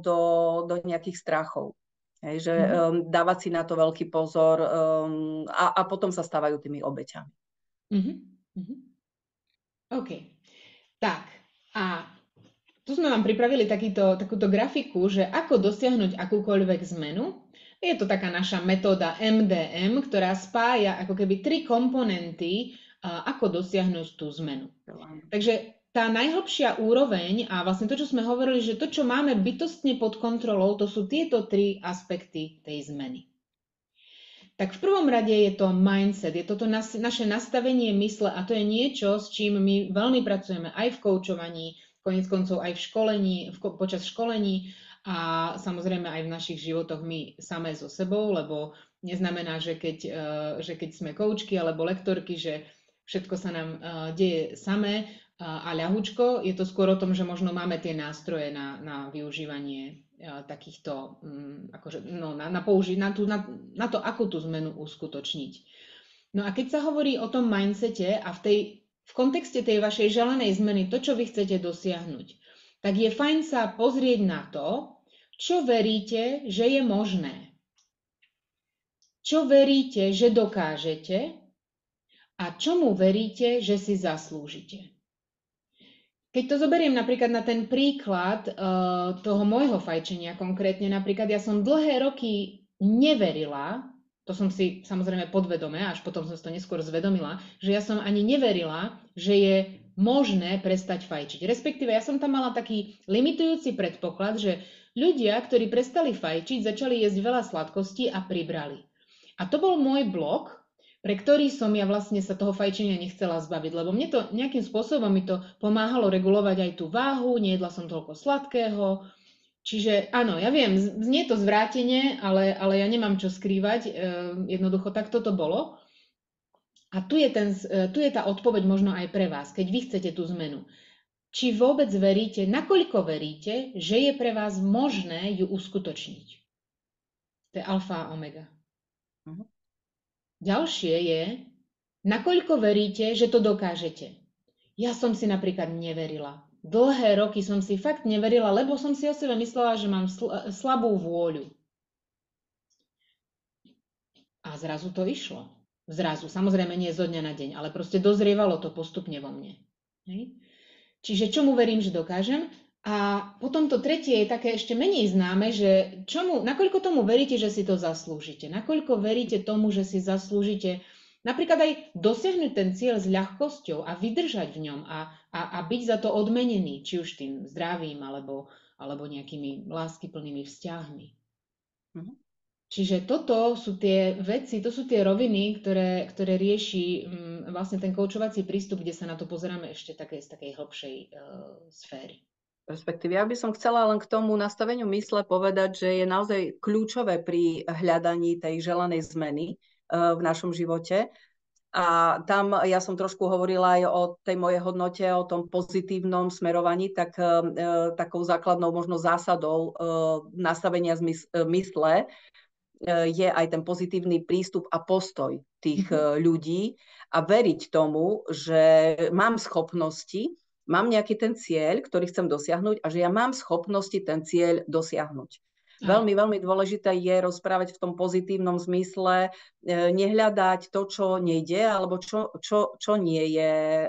do nejakých strachov. Hej, že dávať si na to veľký pozor a potom sa stávajú tými obeťami. OK. Tak, a tu sme vám pripravili takúto grafiku, že ako dosiahnuť akúkoľvek zmenu. Je to taká naša metóda MDM, ktorá spája ako keby 3 komponenty, ako dosiahnuť tú zmenu. Takže tá najhlbšia úroveň a vlastne to, čo sme hovorili, že to, čo máme bytostne pod kontrolou, to sú tieto 3 aspekty tej zmeny. Tak v prvom rade je to mindset, je toto naše nastavenie mysle a to je niečo, s čím my veľmi pracujeme aj v koučovaní, koniec koncov aj v školení, počas školení a samozrejme aj v našich životoch my samé so sebou, lebo neznamená, že keď sme koučky alebo lektorky, že všetko sa nám deje samé a ľahučko, je to skôr o tom, že možno máme tie nástroje na využívanie takýchto, akože, no, na to, ako tú zmenu uskutočniť. No a keď sa hovorí o tom mindsete a v kontexte tej vašej želanej zmeny, to, čo vy chcete dosiahnuť, tak je fajn sa pozrieť na to, čo veríte, že je možné. Čo veríte, že dokážete a čomu veríte, že si zaslúžite. Keď to zoberiem napríklad na ten príklad toho môjho fajčenia konkrétne, napríklad ja som dlhé roky neverila, to som si samozrejme podvedome, až potom som si to neskôr zvedomila, že ja som ani neverila, že je možné prestať fajčiť. Respektíve ja som tam mala taký limitujúci predpoklad, že ľudia, ktorí prestali fajčiť, začali jesť veľa sladkostí a pribrali. A to bol môj blok, pre ktorý som ja vlastne sa toho fajčenia nechcela zbaviť, lebo mne to nejakým spôsobom mi to pomáhalo regulovať aj tú váhu, nejedla som toľko sladkého, čiže áno, ja viem, znie to zvrátenie, ale ja nemám čo skrývať, jednoducho tak toto bolo. A tu je tá odpoveď možno aj pre vás, keď vy chcete tú zmenu. Či vôbec veríte, nakoľko veríte, že je pre vás možné ju uskutočniť. To je alfa a omega. Ďalšie je, nakoľko veríte, že to dokážete. Ja som si napríklad neverila. Dlhé roky som si fakt neverila, lebo som si o sebe myslela, že mám slabú vôľu. A zrazu to išlo. Zrazu, samozrejme nie zo dňa na deň, ale proste dozrievalo to postupne vo mne. Hej? Čiže čomu verím, že dokážem? A potom to tretie je také ešte menej známe, že nakoľko tomu veríte, že si to zaslúžite? Nakoľko veríte tomu, že si zaslúžite napríklad aj dosiahnuť ten cieľ s ľahkosťou a vydržať v ňom a byť za to odmenený, či už tým zdravím alebo nejakými láskyplnými vzťahmi. Mhm. Čiže toto sú tie veci, to sú tie roviny, ktoré rieši vlastne ten koučovací prístup, kde sa na to pozeráme ešte z takej hlbšej sféry. Respektíve, ja by som chcela len k tomu nastaveniu mysle povedať, že je naozaj kľúčové pri hľadaní tej želanej zmeny v našom živote. A tam ja som trošku hovorila aj o tej mojej hodnote, o tom pozitívnom smerovaní, tak takou základnou možno zásadou nastavenia mysle je aj ten pozitívny prístup a postoj tých ľudí a veriť tomu, že mám schopnosti, mám nejaký ten cieľ, ktorý chcem dosiahnuť a že ja mám schopnosti ten cieľ dosiahnuť. Veľmi, veľmi dôležité je rozprávať v tom pozitívnom zmysle, nehľadať to, čo nejde, alebo čo nie je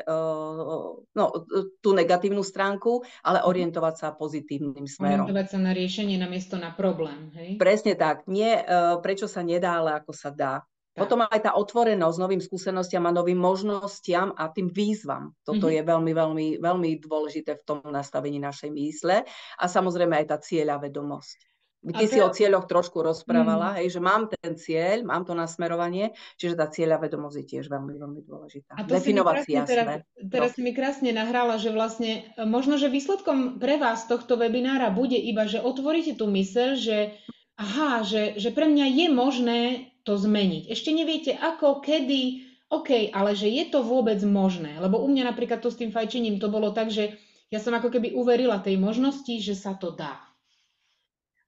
tú negatívnu stránku, ale orientovať sa pozitívnym smerom. Orientovať sa na riešenie namiesto na problém, hej? Presne tak. Nie prečo sa nedá, ale ako sa dá. Potom aj tá otvorenosť novým skúsenostiam a novým možnostiam a tým výzvam. Toto je veľmi, veľmi, veľmi dôležité v tom nastavení našej mysle. A samozrejme aj tá cieľavedomosť. Ty si o cieľoch trošku rozprávala, hej, že mám ten cieľ, mám to nasmerovanie, čiže tá cieľavedomosť je tiež veľmi, veľmi dôležitá. A to definovať si jasné. Teraz si mi krásne nahrala, že vlastne možno, že výsledkom pre vás tohto webinára bude iba, že otvoríte tú myseľ, že aha, že pre mňa je možné to zmeniť. Ešte neviete ako, kedy, OK, ale že je to vôbec možné. Lebo u mňa napríklad to s tým fajčením to bolo tak, že ja som ako keby uverila tej možnosti, že sa to dá.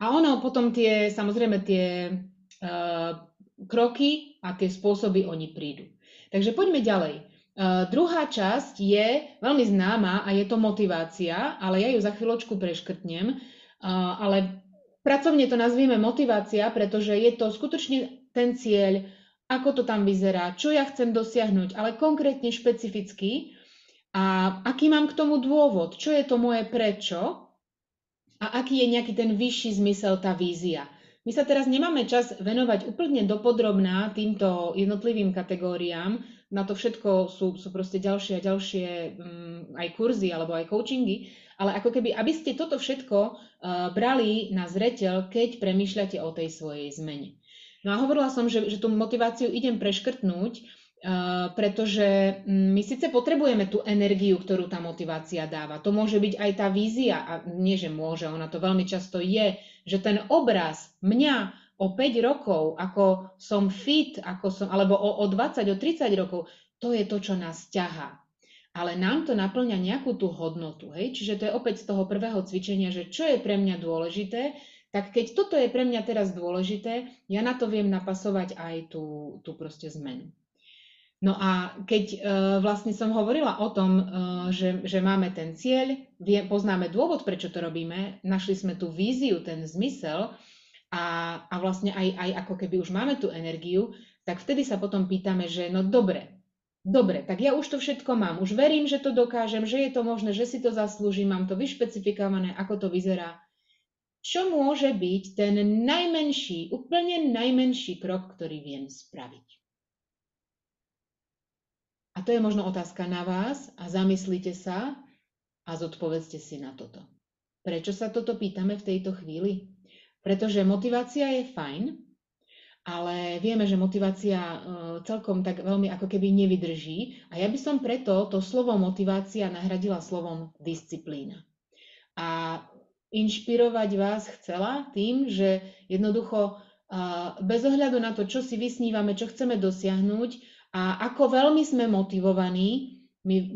A ono potom samozrejme tie kroky a tie spôsoby oni prídu. Takže poďme ďalej. Druhá časť je veľmi známa a je to motivácia, ale ja ju za chvíľočku preškrtnem. Ale pracovne to nazvieme motivácia, pretože je to skutočne ten cieľ, ako to tam vyzerá, čo ja chcem dosiahnuť, ale konkrétne špecificky a aký mám k tomu dôvod, čo je to moje prečo a aký je nejaký ten vyšší zmysel, tá vízia. My sa teraz nemáme čas venovať úplne dopodrobná týmto jednotlivým kategóriám. Na to všetko sú proste ďalšie a ďalšie aj kurzy alebo aj coachingy. Ale ako keby, aby ste toto všetko brali na zreteľ, keď premýšľate o tej svojej zmene. No a hovorila som, že tú motiváciu idem preškrtnúť, pretože my síce potrebujeme tú energiu, ktorú tá motivácia dáva. To môže byť aj tá vízia, a nie, že môže, ona to veľmi často je, že ten obraz mňa o 5 rokov, ako som fit, alebo o 20, o 30 rokov, to je to, čo nás ťahá. Ale nám to naplňa nejakú tú hodnotu. Hej? Čiže to je opäť z toho prvého cvičenia, že čo je pre mňa dôležité, tak keď toto je pre mňa teraz dôležité, ja na to viem napasovať aj tú proste zmenu. No a keď vlastne som hovorila o tom, že máme ten cieľ, poznáme dôvod, prečo to robíme, našli sme tú víziu, ten zmysel a vlastne aj ako keby už máme tú energiu, tak vtedy sa potom pýtame, že no dobre, tak ja už to všetko mám, už verím, že to dokážem, že je to možné, že si to zaslúžim, mám to vyšpecifikované, ako to vyzerá. Čo môže byť ten najmenší, úplne najmenší krok, ktorý viem spraviť? A to je možno otázka na vás a zamyslite sa a zodpovedzte si na toto. Prečo sa toto pýtame v tejto chvíli? Pretože motivácia je fajn, ale vieme, že motivácia celkom tak veľmi ako keby nevydrží a ja by som preto to slovo motivácia nahradila slovom disciplína. A inšpirovať vás chcela tým, že jednoducho bez ohľadu na to, čo si vysnívame, čo chceme dosiahnuť, a ako veľmi sme motivovaní, my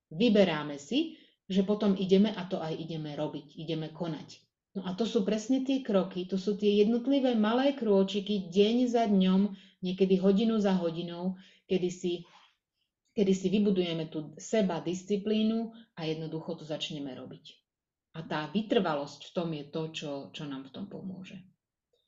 vyberáme si, že potom ideme a to aj ideme robiť, ideme konať. No a to sú presne tie kroky, to sú tie jednotlivé malé krôčiky, deň za dňom, niekedy hodinu za hodinou, kedy si vybudujeme tú seba disciplínu a jednoducho to začneme robiť. A tá vytrvalosť v tom je to, čo nám v tom pomôže.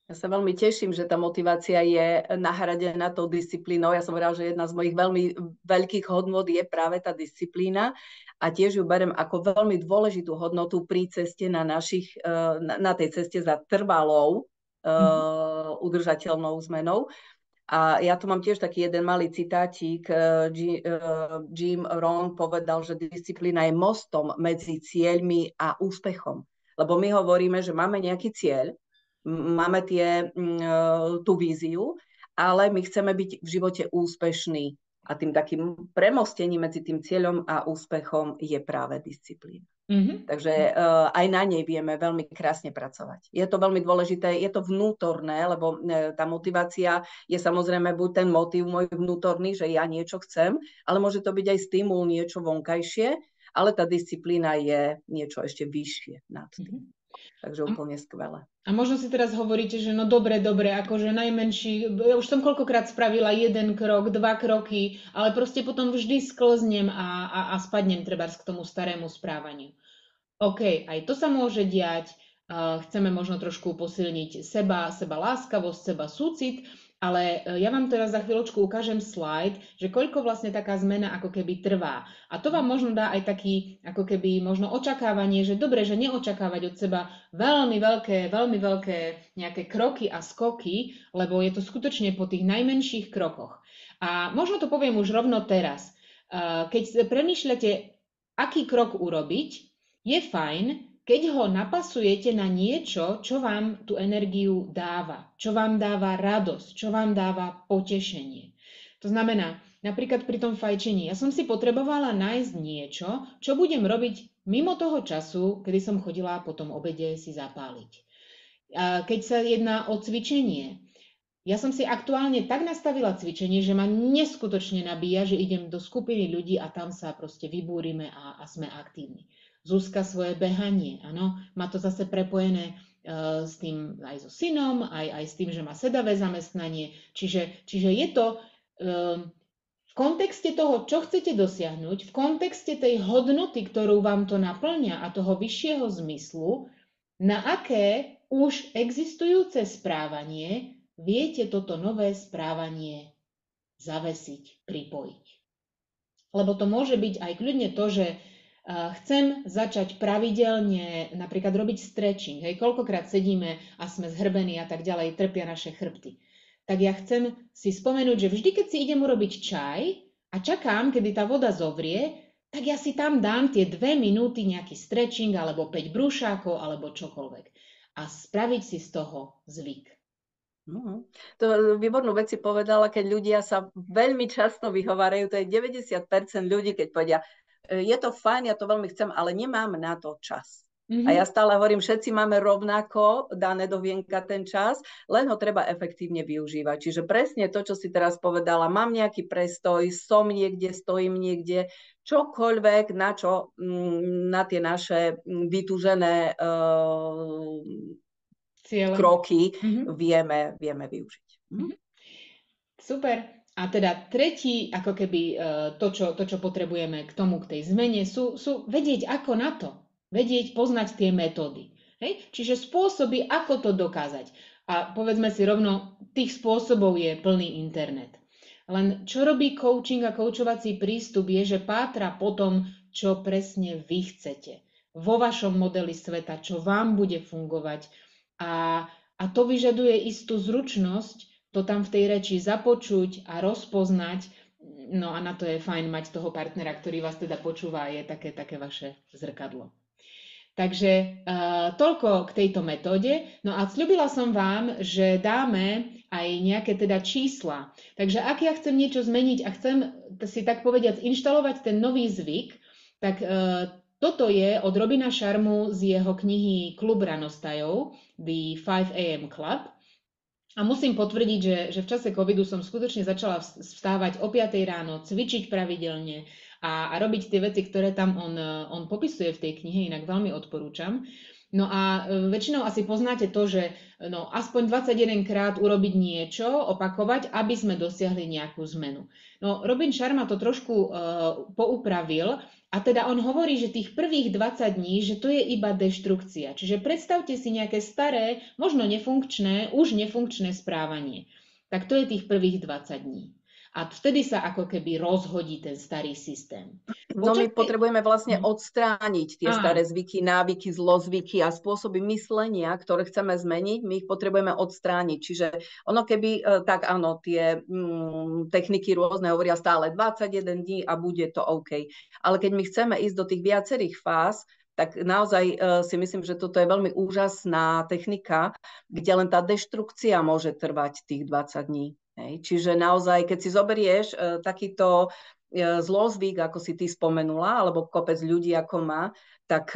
Ja sa veľmi teším, že tá motivácia je nahradená tou disciplínou. Ja som hovorila, že jedna z mojich veľmi veľkých hodnôt je práve tá disciplína a tiež ju berem ako veľmi dôležitú hodnotu pri ceste na tej ceste za trvalou udržateľnou zmenou. A ja tu mám tiež taký jeden malý citátik. Jim Rohn povedal, že disciplína je mostom medzi cieľmi a úspechom. Lebo my hovoríme, že máme nejaký cieľ, máme tú víziu, ale my chceme byť v živote úspešní. A tým takým premostením medzi tým cieľom a úspechom je práve disciplína. Takže aj na nej vieme veľmi krásne pracovať. Je to veľmi dôležité, je to vnútorné, lebo tá motivácia je samozrejme buď ten motív môj vnútorný, že ja niečo chcem, ale môže to byť aj stimul niečo vonkajšie, ale tá disciplína je niečo ešte vyššie nad tým. Takže úplne skvelé. A možno si teraz hovoríte, že no dobre, akože najmenší, ja už som koľkokrát spravila 1 krok, 2 kroky, ale proste potom vždy sklznem a spadnem trebárs k tomu starému správaniu. OK, aj to sa môže diať, chceme možno trošku posilniť seba láskavosť, seba súcit, ale ja vám teraz za chvíľočku ukážem slajd, že koľko vlastne taká zmena ako keby trvá. A to vám možno dá aj taký ako keby možno očakávanie, že dobre, že neočakávať od seba veľmi veľké nejaké kroky a skoky, lebo je to skutočne po tých najmenších krokoch. A možno to poviem už rovno teraz. Keď premýšľate, aký krok urobiť, je fajn, keď ho napasujete na niečo, čo vám tú energiu dáva, čo vám dáva radosť, čo vám dáva potešenie. To znamená, napríklad pri tom fajčení, ja som si potrebovala nájsť niečo, čo budem robiť mimo toho času, kedy som chodila po tom obede si zapáliť. Keď sa jedná o cvičenie, ja som si aktuálne tak nastavila cvičenie, že ma neskutočne nabíja, že idem do skupiny ľudí a tam sa proste vybúrime a sme aktívni. Zuzka svoje behanie, áno, má to zase prepojené s tým aj so synom, aj s tým, že má sedavé zamestnanie, čiže je to v kontexte toho, čo chcete dosiahnuť, v kontexte tej hodnoty, ktorú vám to naplňa a toho vyššieho zmyslu, na aké už existujúce správanie viete toto nové správanie zavesiť, pripojiť. Lebo to môže byť aj kľudne to, že chcem začať pravidelne napríklad robiť stretching. Hej, koľkokrát sedíme a sme zhrbení a tak ďalej, trpia naše chrbty. Tak ja chcem si spomenúť, že vždy, keď si idem urobiť čaj a čakám, kedy tá voda zovrie, tak ja si tam dám tie 2 minúty nejaký stretching alebo 5 brúšákov alebo čokoľvek. A spraviť si z toho zvyk. To výbornú vec si povedala, keď ľudia sa veľmi často vyhovárajú, to je 90% ľudí, keď povedia, je to fajn, ja to veľmi chcem, ale nemám na to čas. A ja stále hovorím, všetci máme rovnako dané do vienka ten čas, len ho treba efektívne využívať. Čiže presne to, čo si teraz povedala, mám nejaký prestoj, som niekde, stojím niekde, čokoľvek, na tie naše vytúžené kroky vieme využiť. Super. A teda tretí, ako keby to, čo potrebujeme k tej zmene, sú vedieť, ako na to. Vedieť, poznať tie metódy. Hej? Čiže spôsoby, ako to dokázať. A povedzme si rovno, tých spôsobov je plný internet. Len čo robí coaching a coachovací prístup je, že pátra po tom, čo presne vy chcete. Vo vašom modeli sveta, čo vám bude fungovať. A to vyžaduje istú zručnosť, to tam v tej reči započuť a rozpoznať, no a na to je fajn mať toho partnera, ktorý vás teda počúva a je také vaše zrkadlo. Takže toľko k tejto metóde. No a sľubila som vám, že dáme aj nejaké teda čísla. Takže ak ja chcem niečo zmeniť a chcem si tak povediac inštalovať ten nový zvyk, tak toto je od Robina Sharmu z jeho knihy Klub ranostajov, The 5 AM Club. A musím potvrdiť, že v čase covidu som skutočne začala vstávať o 5 ráno, cvičiť pravidelne a robiť tie veci, ktoré tam on popisuje v tej knihe, inak veľmi odporúčam. No a väčšinou asi poznáte to, že aspoň 21 krát urobiť niečo, opakovať, aby sme dosiahli nejakú zmenu. No Robin Sharma to trošku poupravil a teda on hovorí, že tých prvých 20 dní, že to je iba deštrukcia. Čiže predstavte si nejaké staré, možno už nefunkčné správanie. Tak to je tých prvých 20 dní. A vtedy sa ako keby rozhodí ten starý systém. No my Počas tej... potrebujeme vlastne Hm. odstrániť tie Áno. staré zvyky, návyky, zlozvyky a spôsoby myslenia, ktoré chceme zmeniť, my ich potrebujeme odstrániť. Čiže ono keby, tak áno, tie techniky rôzne hovoria stále 21 dní a bude to OK. Ale keď my chceme ísť do tých viacerých fáz, tak naozaj si myslím, že toto je veľmi úžasná technika, kde len tá deštrukcia môže trvať tých 20 dní. Hej. Čiže naozaj, keď si zoberieš takýto zlozvyk, ako si ty spomenula, alebo kopec ľudí, ako má, tak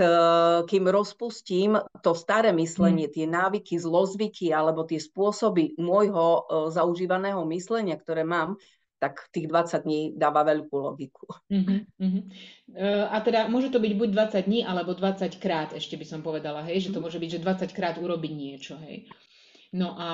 kým rozpustím to staré myslenie, tie návyky, zlozvyky, alebo tie spôsoby môjho zaužívaného myslenia, ktoré mám, tak tých 20 dní dáva veľkú logiku. A teda môže to byť buď 20 dní, alebo 20 krát, ešte by som povedala, hej, že to môže byť, že 20 krát urobiť niečo, hej. No a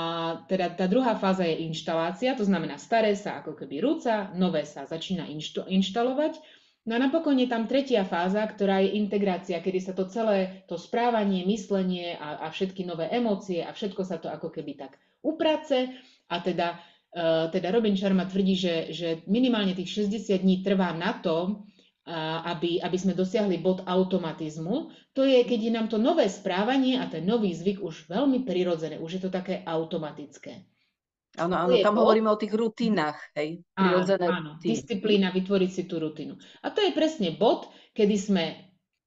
teda tá druhá fáza je inštalácia, to znamená staré sa ako keby rúca, nové sa začína inštalovať. No a napokon je tam tretia fáza, ktorá je integrácia, kedy sa to celé, to správanie, myslenie a všetky nové emócie a všetko sa to ako keby tak uprace a teda Robin Sharma tvrdí, že minimálne tých 60 dní trvá na to, aby sme dosiahli bod automatizmu. To je, keď je nám to nové správanie a ten nový zvyk už veľmi prirodzené, už je to také automatické. Áno, tam hovoríme o tých rutinách, hej, prirodzené áno, disciplína, vytvoriť si tú rutinu. A to je presne bod, kedy sme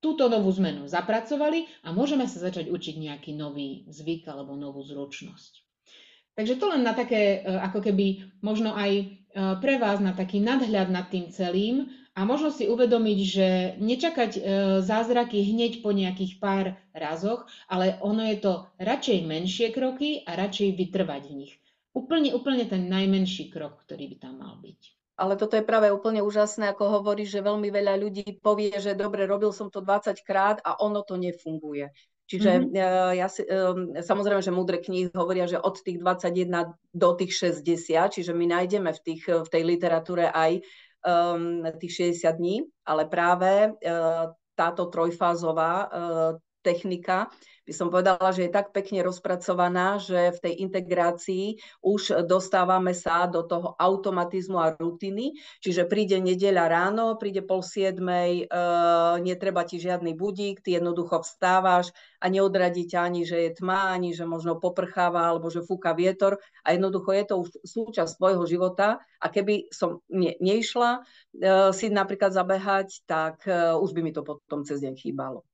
túto novú zmenu zapracovali a môžeme sa začať učiť nejaký nový zvyk alebo novú zručnosť. Takže to len na také, ako keby možno aj pre vás na taký nadhľad nad tým celým a možno si uvedomiť, že nečakať zázraky hneď po nejakých pár razoch, ale ono je to radšej menšie kroky a radšej vytrvať v nich. Úplne ten najmenší krok, ktorý by tam mal byť. Ale toto je práve úplne úžasné, ako hovoríš, že veľmi veľa ľudí povie, že dobre, robil som to 20 krát a ono to nefunguje. Čiže samozrejme, že múdre knihy hovoria, že od tých 21 do tých 60, čiže my nájdeme v tej literatúre aj tých 60 dní, ale práve táto trojfázová technika by som povedala, že je tak pekne rozpracovaná, že v tej integrácii už dostávame sa do toho automatizmu a rutiny, čiže príde nedeľa ráno, príde 6:30, netreba ti žiadny budík, ty jednoducho vstávaš a neodradí ťa ani, že je tma, ani, že možno poprcháva, alebo že fúka vietor a jednoducho je to už súčasť tvojho života a keby som neišla si napríklad zabehať, tak už by mi to potom cez deň chýbalo.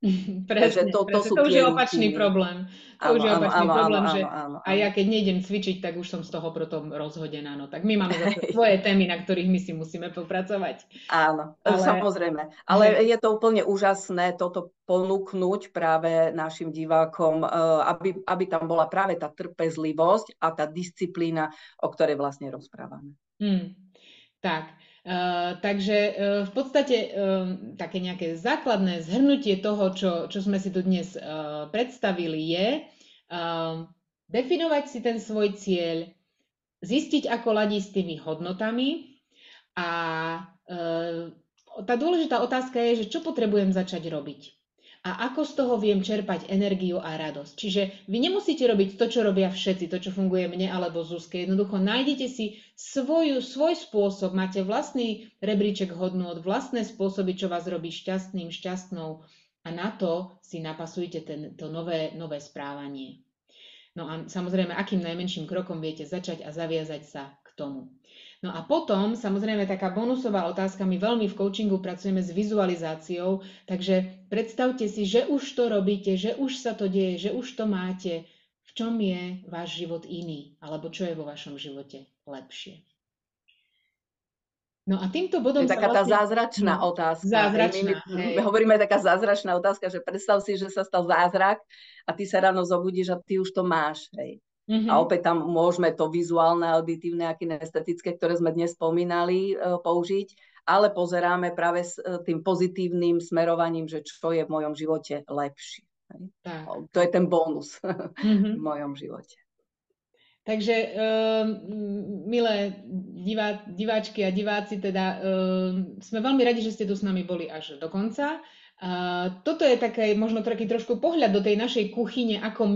Presne, to už je opačný problém. To už je opačný problém, že a ja keď nejdem cvičiť, tak už som z toho potom rozhodená. No tak my máme zase svoje témy, na ktorých my si musíme popracovať. Áno, samozrejme. Ale je to úplne úžasné toto ponúknuť práve našim divákom, aby tam bola práve tá trpezlivosť a tá disciplína, o ktorej vlastne rozprávame. Tak. Takže v podstate také nejaké základné zhrnutie toho, čo sme si tu dnes predstavili, je definovať si ten svoj cieľ, zistiť, ako ladí s tými hodnotami a tá dôležitá otázka je, že čo potrebujem začať robiť a ako z toho viem čerpať energiu a radosť. Čiže vy nemusíte robiť to, čo robia všetci, to, čo funguje mne alebo Zuzke. Jednoducho nájdete si svoj spôsob, máte vlastný rebríček hodnôt, vlastné spôsoby, čo vás robí šťastným, šťastnou a na to si napasujte to nové správanie. No a samozrejme, akým najmenším krokom viete začať a zaviazať sa k tomu. No a potom, samozrejme, taká bonusová otázka, my veľmi v coachingu pracujeme s vizualizáciou, takže predstavte si, že už to robíte, že už sa to deje, že už to máte, v čom je váš život iný, alebo čo je vo vašom živote lepšie. No a týmto bodom je taká tá zázračná otázka. Zázračná, my hovoríme taká zázračná otázka, že predstav si, že sa stal zázrak a ty sa ráno zobudíš a ty už to máš, hej. A opäť tam môžeme to vizuálne, auditívne a kinestetické, ktoré sme dnes spomínali, použiť, ale pozeráme práve s tým pozitívnym smerovaním, že čo je v mojom živote lepšie. To je ten bonus v mojom živote. Takže, milé diváčky a diváci, teda sme veľmi radi, že ste tu s nami boli až do konca. Toto je možno taký trošku pohľad do tej našej kuchyne, ako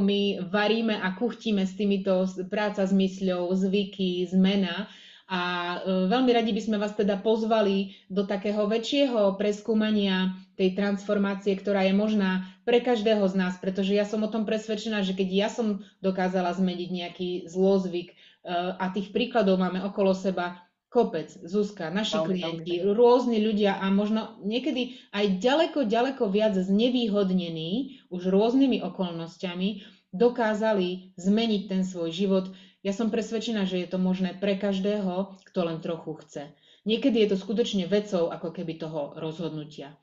my varíme a kuchtíme s týmito práca s mysľou, zvyky, zmena. A veľmi radi by sme vás teda pozvali do takého väčšieho preskúmania tej transformácie, ktorá je možná pre každého z nás, pretože ja som o tom presvedčená, že keď ja som dokázala zmeniť nejaký zlozvyk a tých príkladov máme okolo seba kopec, Zuzka, naši klienti, rôzni ľudia a možno niekedy aj ďaleko, ďaleko viac znevýhodnení už rôznymi okolnostiami, dokázali zmeniť ten svoj život. Ja som presvedčená, že je to možné pre každého, kto len trochu chce. Niekedy je to skutočne vecou ako keby toho rozhodnutia.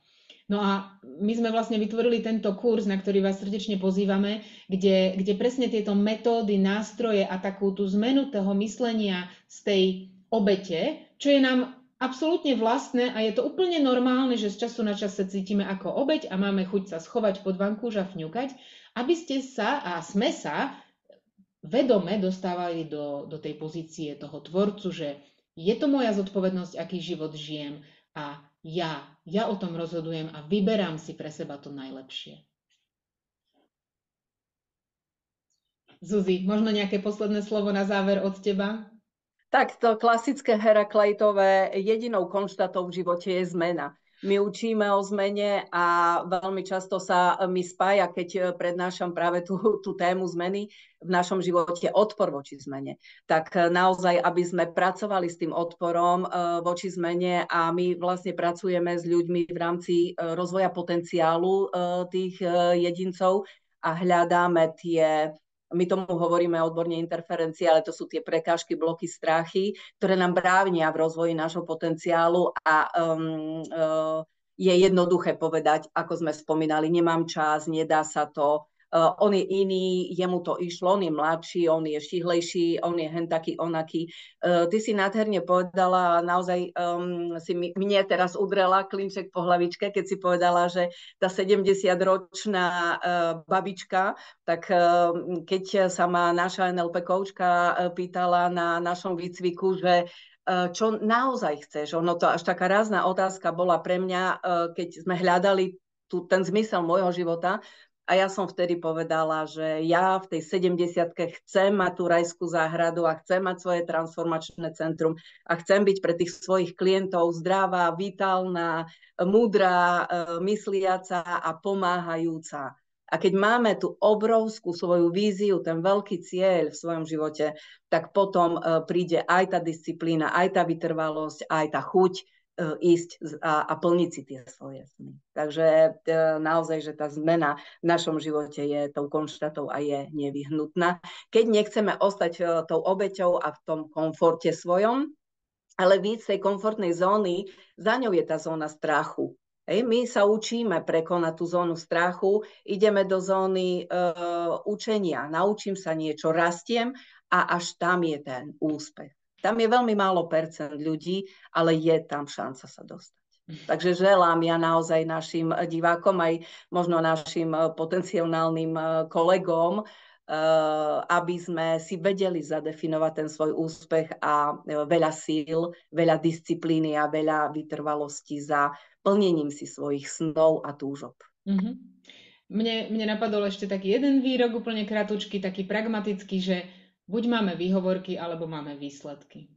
No a my sme vlastne vytvorili tento kurz, na ktorý vás srdečne pozývame, kde presne tieto metódy, nástroje a takú tú zmenu toho myslenia z tej obete, čo je nám absolútne vlastné a je to úplne normálne, že z času na čas sa cítime ako obeť a máme chuť sa schovať pod vankúš a fňukať, aby ste sa a sme sa vedome dostávali do tej pozície toho tvorcu, že je to moja zodpovednosť, aký život žijem a ja o tom rozhodujem a vyberám si pre seba to najlepšie. Zuzi, možno nejaké posledné slovo na záver od teba? Tak to klasické Herakleitové, jedinou konštatou v živote je zmena. My učíme o zmene a veľmi často sa mi spája, keď prednášam práve tú tému zmeny v našom živote, odpor voči zmene. Tak naozaj, aby sme pracovali s tým odporom voči zmene a my vlastne pracujeme s ľuďmi v rámci rozvoja potenciálu tých jedincov a hľadáme my tomu hovoríme odborne interferencie, ale to sú tie prekážky, bloky, strachy, ktoré nám bránia v rozvoji nášho potenciálu a je jednoduché povedať, ako sme spomínali, nemám čas, nedá sa to, on je iný, jemu to išlo, on je mladší, on je šihlejší, on je hen taký, onaký. Ty si nádherne povedala, naozaj si mne teraz udrela klinček po hlavičke, keď si povedala, že tá 70-ročná babička, tak keď sa ma naša NLP koučka pýtala na našom výcviku, že čo naozaj chceš, ono to až taká rázna otázka bola pre mňa, keď sme hľadali ten zmysel môjho života. A ja som vtedy povedala, že ja v tej 70-ke chcem mať tú rajskú záhradu a chcem mať svoje transformačné centrum a chcem byť pre tých svojich klientov zdravá, vitálna, múdra, mysliaca a pomáhajúca. A keď máme tú obrovskú svoju víziu, ten veľký cieľ v svojom živote, tak potom príde aj tá disciplína, aj tá vytrvalosť, aj tá chuť ísť a plniť si tie svoje sny. Takže naozaj, že tá zmena v našom živote je tou konštatou a je nevyhnutná. Keď nechceme ostať tou obeťou a v tom komforte svojom, ale víc tej komfortnej zóny, za ňou je tá zóna strachu. My sa učíme prekonať tú zónu strachu, ideme do zóny učenia, naučím sa niečo, rastiem a až tam je ten úspech. Tam je veľmi málo percent ľudí, ale je tam šanca sa dostať. Takže želám ja naozaj našim divákom, aj možno našim potenciálnym kolegom, aby sme si vedeli zadefinovať ten svoj úspech a veľa síl, veľa disciplíny a veľa vytrvalosti za plnením si svojich snov a túžob. Mm-hmm. Mne napadol ešte taký jeden výrok, úplne kratučký, taký pragmatický, že buď máme výhovorky, alebo máme výsledky.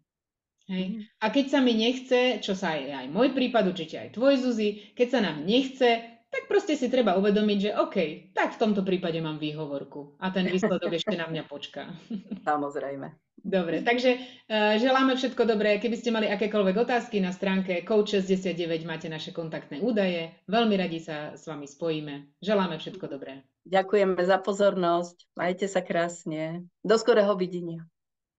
Hej. A keď sa mi nechce, čo sa aj môj prípad, určite aj tvoj, Zuzi, keď sa nám nechce, tak proste si treba uvedomiť, že OK, tak v tomto prípade mám výhovorku a ten výsledok ešte na mňa počká. Samozrejme. Dobre, takže želáme všetko dobré. Keby ste mali akékoľvek otázky, na stránke Coach69 máte naše kontaktné údaje. Veľmi radi sa s vami spojíme. Želáme všetko dobré. Ďakujeme za pozornosť. Majte sa krásne. Do skorého videnia.